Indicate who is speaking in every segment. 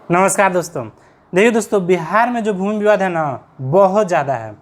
Speaker 1: नमस्कार दोस्तों। देखिए दोस्तों, बिहार में जो भूमि विवाद है ना, बहुत ज़्यादा है।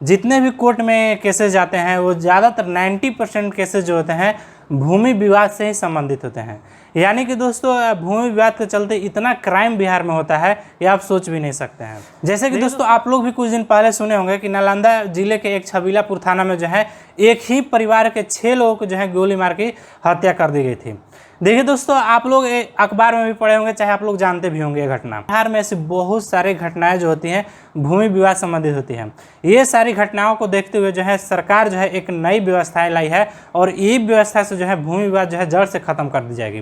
Speaker 1: जितने भी कोर्ट में केसेस जाते हैं वो ज़्यादातर 90% केसेस जो होते हैं भूमि विवाद से ही संबंधित होते हैं। यानी कि दोस्तों, भूमि विवाद के चलते इतना क्राइम बिहार में होता है ये आप सोच भी नहीं सकते हैं। जैसे कि दोस्तों, आप लोग भी कुछ दिन पहले सुने होंगे कि नालंदा जिले के एक छबीलापुर थाना में जो है एक ही परिवार के 6 लोगों को जो है गोली मार के हत्या कर दी गई थी। देखिए दोस्तों, आप लोग अखबार में भी पढ़े होंगे, चाहे आप लोग जानते भी होंगे ये घटना। बिहार में ऐसी बहुत सारी घटनाएं जो होती हैं भूमि विवाद संबंधित होती हैं। ये सारी घटनाओं को देखते हुए जो है सरकार जो है एक नई व्यवस्थाएं लाई है और ये व्यवस्था से जो है भूमि विवाद जो है जड़ से खत्म कर दी जाएगी।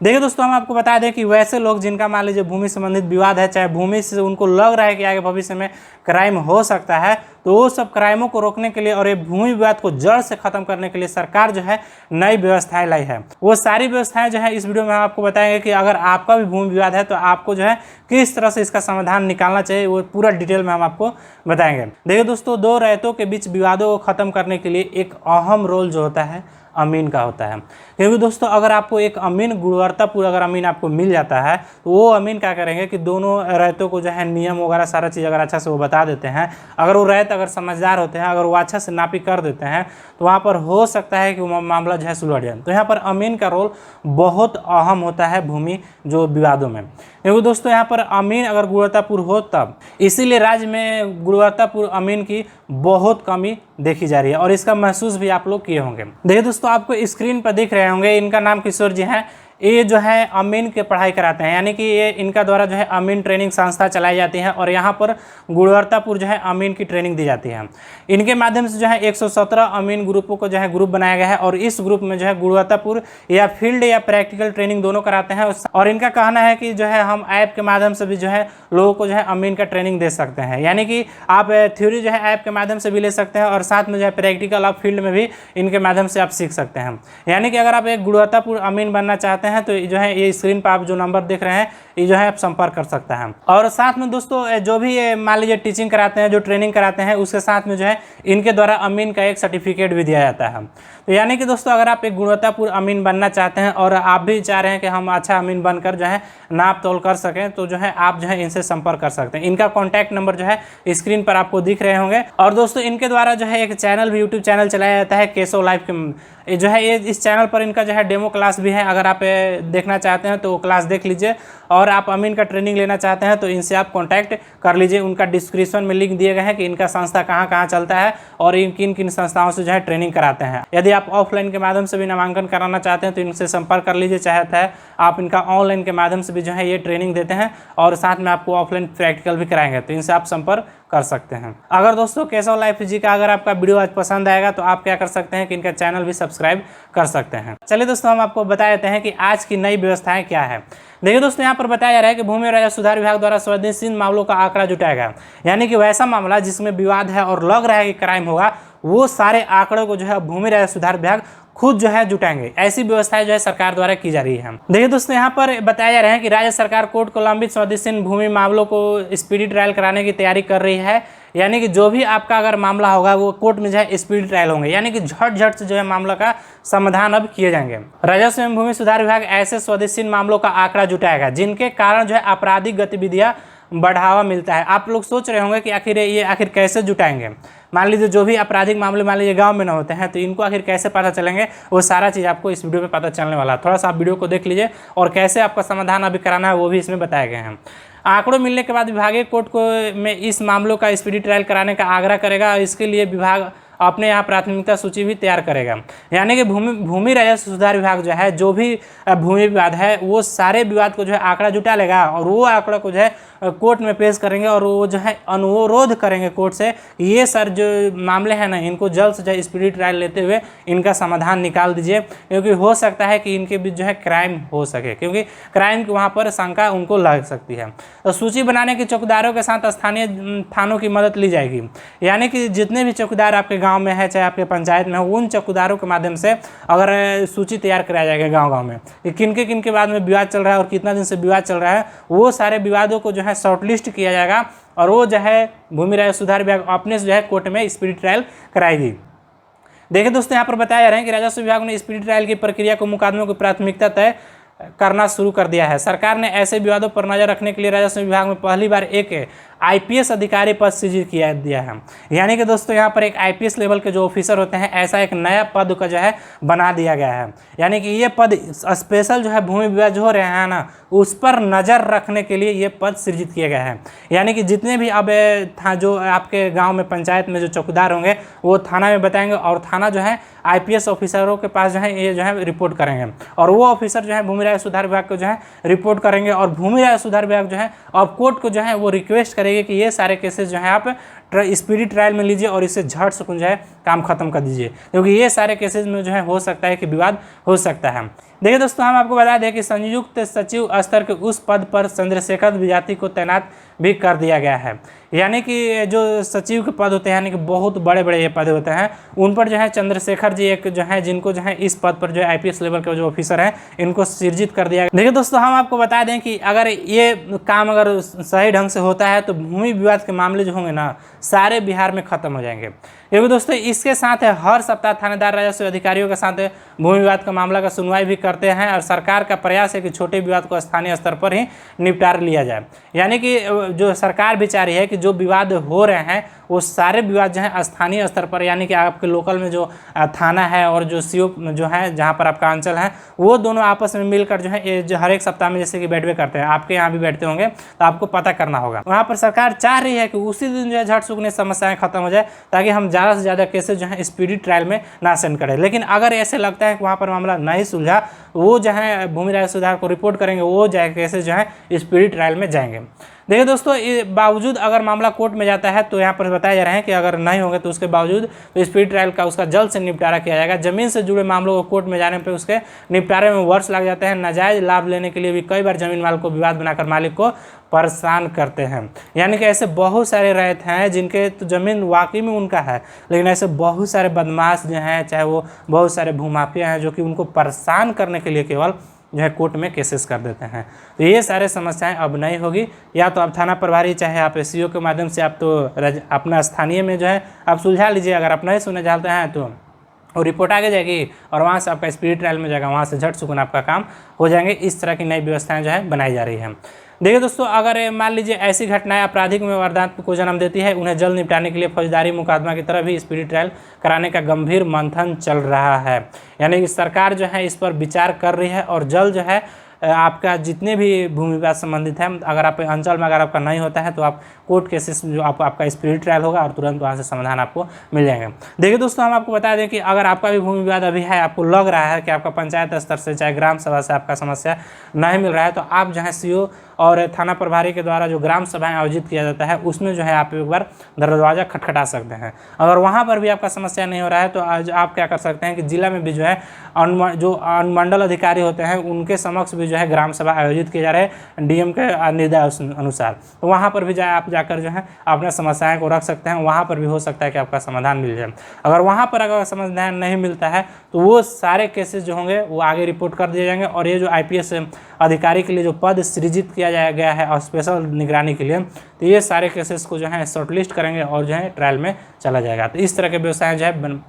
Speaker 1: देखिए दोस्तों, हम आपको बता दें कि वैसे लोग जिनका मान लीजिए भूमि संबंधित विवाद है, चाहे भूमि से उनको लग रहा है कि आगे भविष्य में क्राइम हो सकता है, तो वो सब क्राइमों को रोकने के लिए और ये भूमि विवाद को जड़ से खत्म करने के लिए सरकार जो है नई व्यवस्थाएं लाई है। वो सारी व्यवस्थाएं जो है इस वीडियो में हम आपको बताएंगे कि अगर आपका भी भूमि विवाद है तो आपको जो है किस तरह से इसका समाधान निकालना चाहिए, वो पूरा डिटेल में हम आपको बताएंगे। देखिए दोस्तों, दो रैयतों के बीच विवादों को खत्म करने के लिए एक अहम रोल जो होता है अमीन का होता है। क्योंकि दोस्तों, अगर आपको एक अमीन गुणवत्तापूर्ण अगर अमीन आपको मिल जाता है तो वो अमीन क्या करेंगे कि दोनों रैयतों को जो है नियम वगैरह सारा चीज़ अगर अच्छा से वो बता देते हैं, अगर वो रैयत अगर समझदार होते हैं, अगर वो अच्छा से नापी कर देते हैं तो वहाँ पर हो सकता है कि वो मामला जो है सुलझ जाए। तो यहाँ पर अमीन का रोल बहुत अहम होता है भूमि जो विवादों में। क्योंकि दोस्तों, यहाँ पर अमीन अगर गुणवत्तापूर्ण हो तब, इसीलिए राज्य में गुणवत्तापूर्ण अमीन की बहुत कमी देखी जा रही है और इसका महसूस भी आप लोग किए होंगे। देखिए दोस्तों, आपको स्क्रीन पर दिख रहे होंगे, इनका नाम किशोर जी हैं। ये जो है अमीन की पढ़ाई कराते हैं, यानी कि ये इनका द्वारा जो है अमीन ट्रेनिंग संस्था चलाई जाती है और यहाँ पर गुणवत्तापूर्ण जो है अमीन की ट्रेनिंग दी जाती है। इनके माध्यम से जो है 117 अमीन ग्रुपों को जो है ग्रुप बनाया गया है और इस ग्रुप में जो है गुणवत्तापूर्ण या फील्ड या प्रैक्टिकल ट्रेनिंग दोनों कराते हैं। और इनका कहना है कि जो है हम ऐप के माध्यम से भी जो है लोगों को जो है अमीन का ट्रेनिंग दे सकते हैं। यानी कि आप थ्योरी जो है ऐप के माध्यम से भी ले सकते हैं और साथ में जो है प्रैक्टिकल आप फील्ड में भी इनके माध्यम से आप सीख सकते हैं। यानी कि अगर आप एक गुणवत्तापूर्ण अमीन बनना चाहते हैं तो जो है ये स्क्रीन पर आप जो नंबर देख रहे हैं ये जो है आप संपर्क कर सकते हैं। और साथ में दोस्तों, जो भी मान लीजिए टीचिंग कराते हैं, जो ट्रेनिंग कराते हैं, उसके साथ में जो है इनके द्वारा अमीन का एक सर्टिफिकेट भी दिया जाता है। तो यानी कि दोस्तों, अगर आप एक गुणवत्तापूर्ण अमीन बनना चाहते हैं और आप भी चाह रहे हैं कि हम अच्छा अमीन बनकर जो है नाप तोल कर सकें, तो जो है आप जो है इनसे संपर्क कर सकते हैं। इनका कॉन्टैक्ट नंबर जो है स्क्रीन पर आपको दिख रहे होंगे। और दोस्तों, इनके द्वारा जो है एक चैनल भी, यूट्यूब चैनल चलाया जाता है केशव लाइफ के, जो है ये इस चैनल पर इनका जो है डेमो क्लास भी है। अगर आप देखना चाहते हैं तो वो क्लास देख लीजिए और आप अमीन का ट्रेनिंग लेना चाहते हैं तो इनसे आप कांटेक्ट कर लीजिए। उनका डिस्क्रिप्शन में लिंक दिए गए हैं कि इनका संस्था कहाँ कहाँ चलता है और इन किन किन संस्थाओं से जो है ट्रेनिंग कराते हैं। यदि आप ऑफलाइन के माध्यम से भी नामांकन कराना चाहते हैं तो इनसे संपर्क कर लीजिए। चाहता है आप इनका ऑनलाइन के माध्यम से भी जो है ये ट्रेनिंग देते हैं और साथ में आपको ऑफलाइन प्रैक्टिकल भी कराएंगे, तो इनसे आप संपर्क कर सकते हैं। अगर दोस्तों केशव लाइफ जी का अगर आपका वीडियो आज पसंद आएगा तो आप क्या कर सकते हैं कि इनका चैनल भी सब्सक्राइब कर सकते हैं। चलिए दोस्तों, हम आपको बता देते हैं कि आज की नई व्यवस्थाएं क्या है। देखिए दोस्तों, यहाँ पर बताया जा रहा है कि भूमि और राजस्व सुधार विभाग द्वारा संवेदनशील मामलों का आंकड़ा जुटाया गया। यानी कि वैसा मामला जिसमें विवाद है और लग रहा है कि क्राइम होगा, वो सारे आंकड़ों को जो है भूमि राजस्व सुधार विभाग खुद जो है जुटाएंगे। ऐसी व्यवस्थाएं जो है सरकार द्वारा की जा रही है। देखिए दोस्तों, यहाँ पर बताया जा रहा है कि राज्य सरकार कोर्ट को लंबित संवेदनशील भूमि मामलों को स्पीडी ट्रायल कराने की तैयारी कर रही है। यानी कि जो भी आपका अगर मामला होगा वो कोर्ट में जो है स्पीड ट्रायल होंगे, यानी कि झट से जो है मामला का समाधान अब किए जाएंगे। राजस्व एवं भूमि सुधार विभाग ऐसे स्वदेशी मामलों का आंकड़ा जुटाएगा जिनके कारण जो है आपराधिक गतिविधियां बढ़ावा मिलता है। आप लोग सोच रहे होंगे कि आखिर कैसे जुटाएंगे। मान लीजिए जो भी आपराधिक मामले मान लीजिए गांव में ना होते हैं तो इनको आखिर कैसे पता चलेंगे, वो सारा चीज़ आपको इस वीडियो में पता चलने वाला है। थोड़ा सा आप वीडियो को देख लीजिए और कैसे आपका समाधान अभी कराना है वो भी इसमें बताए गए हैं। आंकड़ों मिलने के बाद विभागीय कोर्ट को में इस मामलों का स्पीडी ट्रायल कराने का आग्रह करेगा और इसके लिए विभाग अपने यहाँ प्राथमिकता सूची भी तैयार करेगा। यानी कि भूमि राजस्व सुधार विभाग जो है जो भी भूमि विवाद है वो सारे विवाद को जो है आंकड़ा जुटा लेगा और वो आंकड़ा को जो है कोर्ट में पेश करेंगे और वो जो है अनुरोध करेंगे कोर्ट से ये सर जो मामले हैं ना इनको जल्द से जल्द स्पीडी ट्रायल लेते हुए इनका समाधान निकाल दीजिए, क्योंकि हो सकता है कि इनके बीच जो है क्राइम हो सके, क्योंकि क्राइम की वहाँ पर शंका उनको लग सकती है। तो सूची बनाने के चौकीदारों के साथ स्थानीय थानों की मदद ली जाएगी। यानी कि जितने भी चौकीदार आपके गाँव में है चाहे आपके पंचायत में हो, उन चौकीदारों के माध्यम से अगर सूची तैयार कराया जाएगा गाँव में कि किन के बाद में विवाद चल रहा है और कितना दिन से विवाद चल रहा है, वो सारे विवादों को जो है शॉर्टलिस्ट किया जाएगा और वो जो है भूमि राजस्व सुधार विभाग अपने से जो है कोर्ट में स्पीडी ट्रायल कराएगी। देखिए दोस्तों, यहाँ पर बताया जा रहा है कि राजस्व विभाग ने स्पीडी ट्रायल की प्रक्रिया को मुकदमों की प्राथमिकता तय करना शुरू कर दिया है। सरकार ने ऐसे विवादों पर नजर रखने के लिए राजस्व विभाग में पहली बार एक आईपीएस अधिकारी पद सृजित किया दिया है। यानी कि दोस्तों यहाँ पर एक आईपीएस लेवल के जो ऑफिसर होते हैं ऐसा एक नया पद का जो है बना दिया गया है। यानी कि ये पद स्पेशल जो है भूमि विवाद जो हो रहे हैं ना उस पर नज़र रखने के लिए ये पद सृजित किया गया है। यानी कि जितने भी अब जो आपके गाँव में पंचायत में जो चौकीदार होंगे वो थाना में बताएंगे और थाना जो है आईपीएस ऑफिसरों के पास जो है ये जो है रिपोर्ट करेंगे और वो ऑफिसर जो है भूमि राजस्व सुधार विभाग को जो है रिपोर्ट करेंगे और भूमि राजस्व सुधार विभाग जो है अब कोर्ट को जो है वो रिक्वेस्ट करेंगे कि ये सारे केसेस जो है आप स्पीडी ट्रायल में लीजिए और इससे झट से जो है काम खत्म कर दीजिए, क्योंकि ये सारे केसेस में जो है हो सकता है कि विवाद हो सकता है। देखिए दोस्तों, हम आपको बता दें कि संयुक्त सचिव स्तर के उस पद पर चंद्रशेखर द्विजाति को तैनात भी कर दिया गया है। यानी कि जो सचिव के पद होते हैं यानी कि बहुत बड़े बड़े ये पद होते हैं उन पर जो है चंद्रशेखर जी एक जो है जिनको जो है इस पद पर जो है आईपीएस लेवल के जो ऑफिसर हैं इनको सृजित कर दिया गया। देखिए दोस्तों, हम आपको बता दें कि अगर ये काम अगर सही ढंग से होता है तो भूमि विवाद के मामले जो होंगे ना सारे बिहार में खत्म हो जाएंगे। क्योंकि दोस्तों इसके साथ हर सप्ताह थानेदार राजस्व अधिकारियों के साथ भूमि विवाद का मामला का सुनवाई भी करते हैं और सरकार का प्रयास है कि छोटे विवाद को स्थानीय स्तर पर ही निपटार लिया जाए। यानी कि जो सरकार भी चाह रही है कि जो विवाद हो रहे हैं वो सारे विवाद जो है स्थानीय स्तर पर यानी कि आपके लोकल में जो थाना है और जो सीओ जो है जहाँ पर आपका अंचल है वो दोनों आपस में मिलकर जो है ये जो हर एक सप्ताह में जैसे कि बैठवे करते हैं, आपके यहाँ भी बैठते होंगे तो आपको पता करना होगा। वहाँ पर सरकार चाह रही है कि उसी दिन जो है झट सूखने समस्याएं खत्म हो जाए ताकि हम ज़्यादा से ज़्यादा केसेज जो है स्पीडी ट्रायल में ना सेंड करें। लेकिन अगर ऐसे लगता है कि वहाँ पर मामला नहीं सुलझा वो जो है भूमि राजस्व सुधार को रिपोर्ट करेंगे, वो जाए केसेज जो है स्पीडी ट्रायल में जाएंगे। देखिए दोस्तों, बावजूद अगर मामला कोर्ट में जाता है तो यहाँ पर बताया जा रहा है कि अगर नहीं होंगे तो उसके बावजूद तो स्पीड ट्रायल का उसका जल्द से निपटारा किया जाएगा। जमीन से जुड़े मामलों को कोर्ट में जाने पर उसके निपटारे में वर्ष लग जाते हैं। नाजायज लाभ लेने के लिए भी कई बार जमीन माल को विवाद बनाकर मालिक को परेशान करते हैं। यानी कि ऐसे बहुत सारे रैत हैं जिनके तो ज़मीन वाकई में उनका है, लेकिन ऐसे बहुत सारे बदमाश जो हैं चाहे वो बहुत सारे भूमाफिया हैं जो कि उनको परेशान करने के लिए केवल जो है कोर्ट में केसेस कर देते हैं। तो ये सारे समस्याएं अब नहीं होगी। या तो आप थाना प्रभारी चाहे आप एसईओ के माध्यम से आप तो अपना स्थानीय में जो है आप सुलझा लीजिए। अगर आप नहीं सुलझा चाहते हैं तो वो रिपोर्ट आगे जाएगी और वहाँ से आपका स्पीड ट्रायल में जाएगा, वहाँ से झट सुकून आपका काम हो जाएंगे। इस तरह की नई व्यवस्थाएं जो है बनाई जा रही है। देखिए दोस्तों, अगर मान लीजिए ऐसी घटनाएं आपराधिक में वारदात को जन्म देती है, उन्हें जल्द निपटाने के लिए फौजदारी मुकदमा की तरह भी स्पीडी ट्रायल कराने का गंभीर मंथन चल रहा है। यानी कि सरकार जो है इस पर विचार कर रही है और जल्द जो है आपका जितने भी भूमि विवाद संबंधित है अगर आप अंचल में अगर आपका नहीं होता है तो आप कोर्ट केसेस जो आपका स्पीडी ट्रायल होगा और तुरंत वहाँ से समाधान आपको मिल जाएगा। देखिए दोस्तों, हम आपको बता दें कि अगर आपका भी भूमि विवाद अभी है, आपको लग रहा है कि आपका पंचायत स्तर से चाहे ग्राम सभा से आपका समस्या नहीं मिल रहा है, तो आप जो है सीओ और थाना प्रभारी के द्वारा जो ग्राम सभाएं आयोजित किया जाता है उसमें जो है आप एक बार दरवाजा खटखटा सकते हैं। अगर वहाँ पर भी आपका समस्या नहीं हो रहा है तो आज आप क्या कर सकते हैं कि जिला में भी जो है जो अनुमंडल अधिकारी होते हैं उनके समक्ष भी जो है ग्राम सभा आयोजित किए जा रहे हैं डीएम के निर्देश अनुसार। तो वहाँ पर भी आप जाकर जो है अपना समस्याएं को रख सकते हैं। वहाँ पर भी हो सकता है कि आपका समाधान मिल जाए। अगर वहाँ पर अगर समाधान नहीं मिलता है तो वो सारे केसेस जो होंगे वो आगे रिपोर्ट कर दिए जाएंगे और ये जो आईपीएस अधिकारी के लिए जो पद सृजित किया गया है और स्पेशल निगरानी के लिए, तो ये सारे केसेस को जो है शॉर्टलिस्ट करेंगे और जो है ट्रायल में चला जाएगा। तो इस तरह के व्यवसाय जो है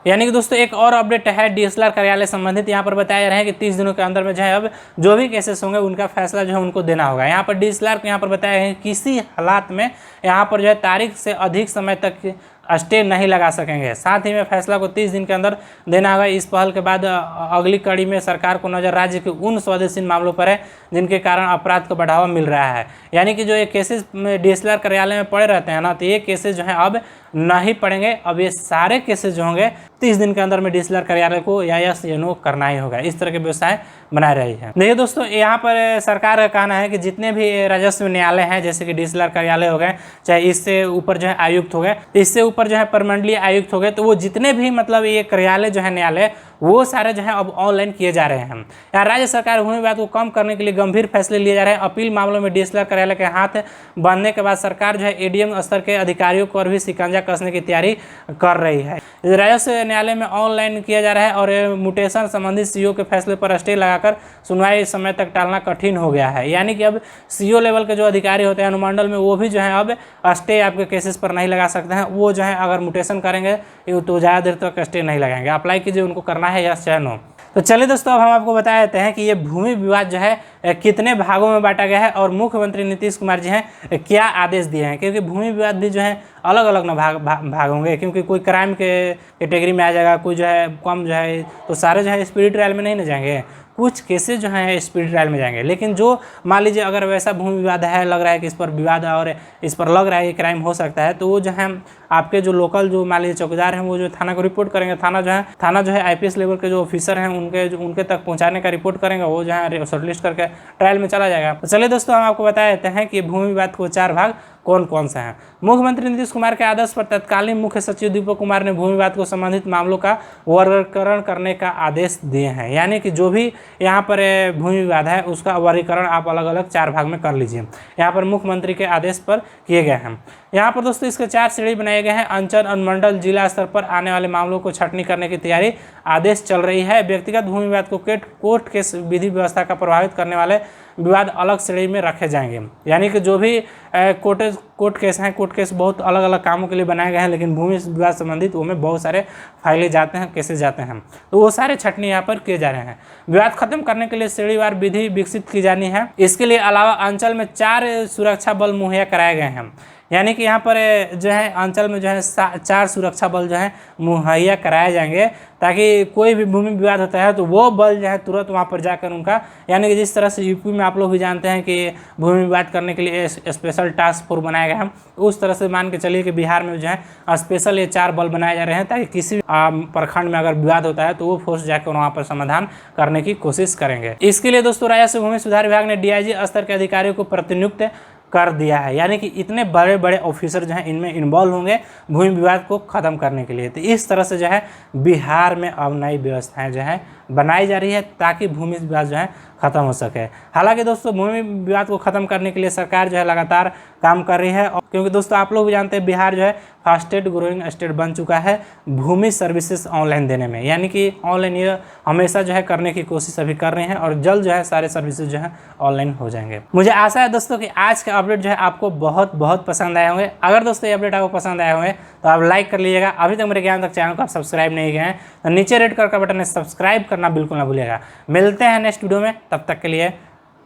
Speaker 1: यानी कि दोस्तों एक और अपडेट है डीएसएलआर कार्यालय संबंधित। यहाँ पर बताया जा रहा है कि 30 दिनों के अंदर में जो है अब जो भी केसेस होंगे उनका फैसला जो है उनको देना होगा। यहाँ पर डीएसएलआर को यहाँ पर बताया है कि किसी हालात में यहाँ पर जो है तारीख से अधिक समय तक स्टे नहीं लगा सकेंगे। साथ ही में फैसला को 30 दिन के अंदर देना होगा। इस पहल के बाद अगली कड़ी में सरकार को नज़र राज्य के उन स्वदेशी मामलों पर है जिनके कारण अपराध को बढ़ावा मिल रहा है। यानी कि जो ये केसेस में डीएसएलआर कार्यालय में पड़े रहते हैं ना, तो ये केसेस जो है अब नहीं पड़ेंगे। अब ये सारे केसेस जो होंगे 30 दिन के अंदर में डीएसएलआर कार्यालय को या यस या नो करना ही होगा। इस तरह के व्यवसाय बना रही है। देखिए दोस्तों, यहाँ पर सरकार का कहना है कि जितने भी राजस्व न्यायालय हैं जैसे कि डीएसएलआर कार्यालय हो गए, चाहे इससे ऊपर जो है आयुक्त हो गए, इससे ऊपर जो है परमंडलीय आयुक्त हो गए, तो वो जितने भी मतलब ये कार्यालय जो है न्यायालय वो सारे जो है अब ऑनलाइन किए जा रहे हैं। यहाँ राज्य सरकार भूमि विवाद को कम करने के लिए गंभीर फैसले लिए जा रहे हैं। अपील मामलों में डीएसएलआर कार्यालय के हाथ बांधने के बाद सरकार जो है एडीएम स्तर के अधिकारियों को भी शिकंजा कसने की तैयारी कर रही है। राजस्व न्यायालय में ऑनलाइन किया जा रहा है और म्यूटेशन संबंधित सीओ के फैसले पर स्टे लगाकर सुनवाई समय तक टालना कठिन हो गया है। यानी कि अब सीओ लेवल के जो अधिकारी होते हैं अनुमंडल में वो भी जो है अब स्टे आपके केसेस पर नहीं लगा सकते हैं। वो जो है अगर म्यूटेशन करेंगे तो ज़्यादा देर तक स्टे नहीं लगाएंगे। अप्लाई कीजिए, उनको करना है यस चाहे नो। तो चलिए दोस्तों, अब हम आपको बता देते हैं कि ये भूमि विवाद जो है कितने भागों में बांटा गया है और मुख्यमंत्री नीतीश कुमार जी हैं क्या आदेश दिए हैं, क्योंकि भूमि विवाद भी जो है अलग अलग ना भाग होंगे, क्योंकि कोई क्राइम के कैटेगरी में आ जाएगा, कोई जो है कम जो है, तो सारे जो है स्पीड ट्रायल में नहीं ना जाएंगे, कुछ केसेस जो हैं स्पीड ट्रायल में जाएंगे। लेकिन जो मान लीजिए अगर वैसा भूमि विवाद है, लग रहा है कि इस पर विवाद है और इस पर लग रहा है कि क्राइम हो सकता है, तो वो जो है आपके जो लोकल जो मान लीजिए चौकीदार हैं वो जो थाना को रिपोर्ट करेंगे, थाना जो है IPS लेवल के जो ऑफिसर हैं उनके तक पहुंचाने का रिपोर्ट करेंगे, वो जो है शॉर्टलिस्ट करके ट्रायल में चला जाएगा। तो चलिए दोस्तों, हम आपको बता देते हैं कि भूमि विवाद को 4 भाग कौन कौन से हैं। मुख्यमंत्री नीतीश कुमार के आदेश पर तत्कालीन मुख्य सचिव दीपक कुमार ने भूमि विवाद को संबंधित मामलों का वर्गीकरण करने का आदेश दिए हैं, यानी कि जो भी यहाँ पर भूमि विवाद है उसका वर्गीकरण आप अलग अलग 4 भाग में कर लीजिए। यहाँ पर मुख्यमंत्री के आदेश पर किए गए हैं। यहाँ पर दोस्तों इसके 4 श्रेणी बनाए गए हैं। अंचल, अनुमंडल, जिला स्तर पर आने वाले मामलों को छंटनी करने की तैयारी आदेश चल रही है। व्यक्तिगत भूमि विवाद को कोर्ट के विधि व्यवस्था का प्रभावित करने वाले विवाद अलग श्रेणी में रखे जाएंगे, यानी कि जो भी कोर्ट केस हैं, कोर्ट केस बहुत अलग अलग कामों के लिए बनाए गए हैं, लेकिन भूमि विवाद संबंधित वो में बहुत सारे फाइले जाते हैं, केसेस जाते हैं, तो वो सारे छंटनी यहाँ पर किए जा रहे हैं। विवाद खत्म करने के लिए श्रेणीवार विधि विकसित की जानी है। इसके लिए अलावा अंचल में 4 सुरक्षा बल मुहैया कराए गए हैं, यानी कि यहाँ पर जो है अंचल में जो है 4 सुरक्षा बल जो है मुहैया कराए जाएंगे, ताकि कोई भी भूमि विवाद होता है तो वो बल जो है तुरंत वहाँ पर जाकर उनका, यानी कि जिस तरह से यूपी में आप लोग भी जानते हैं कि भूमि विवाद करने के लिए स्पेशल टास्क फोर्स बनाया गया है, उस तरह से मान के चलिए कि बिहार में जो है स्पेशल ये 4 बल बनाए जा रहे हैं, ताकि किसी प्रखंड में अगर विवाद होता है तो वो फोर्स जाकर वहाँ पर समाधान करने की कोशिश करेंगे। इसके लिए दोस्तों राजस्व भूमि सुधार विभाग ने DIG स्तर के अधिकारियों को प्रतिनियुक्त कर दिया है, यानी कि इतने बड़े बड़े ऑफिसर जो हैं इनमें इन्वॉल्व होंगे भूमि विवाद को ख़त्म करने के लिए। तो इस तरह से जो है बिहार में अब नई व्यवस्थाएं जो है बनाई जा रही है ताकि भूमि विवाद जो है ख़त्म हो सके। हालांकि दोस्तों भूमि विवाद को ख़त्म करने के लिए सरकार जो है लगातार काम कर रही है, और क्योंकि दोस्तों आप लोग भी जानते हैं बिहार जो है फास्टेस्ट ग्रोइंग स्टेट बन चुका है भूमि सर्विसेज ऑनलाइन देने में, यानी कि ऑनलाइन ये हमेशा जो है करने की कोशिश अभी कर रहे हैं और जल्द जो है सारे सर्विसेज जो है ऑनलाइन हो जाएंगे। मुझे आशा है दोस्तों कि आज का अपडेट जो है आपको बहुत बहुत पसंद आए होंगे। अगर दोस्तों ये अपडेट आपको पसंद आए होंगे तो आप लाइक कर लीजिएगा। अभी तक मेरे ज्ञान तक चैनल को आप सब्सक्राइब नहीं किए हैं तो नीचे रेड कलर का बटन है, सब्सक्राइब करना बिल्कुल ना भूलिएगा। मिलते हैं नेक्स्ट वीडियो में, तब तक के लिए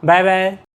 Speaker 1: बाय बाय।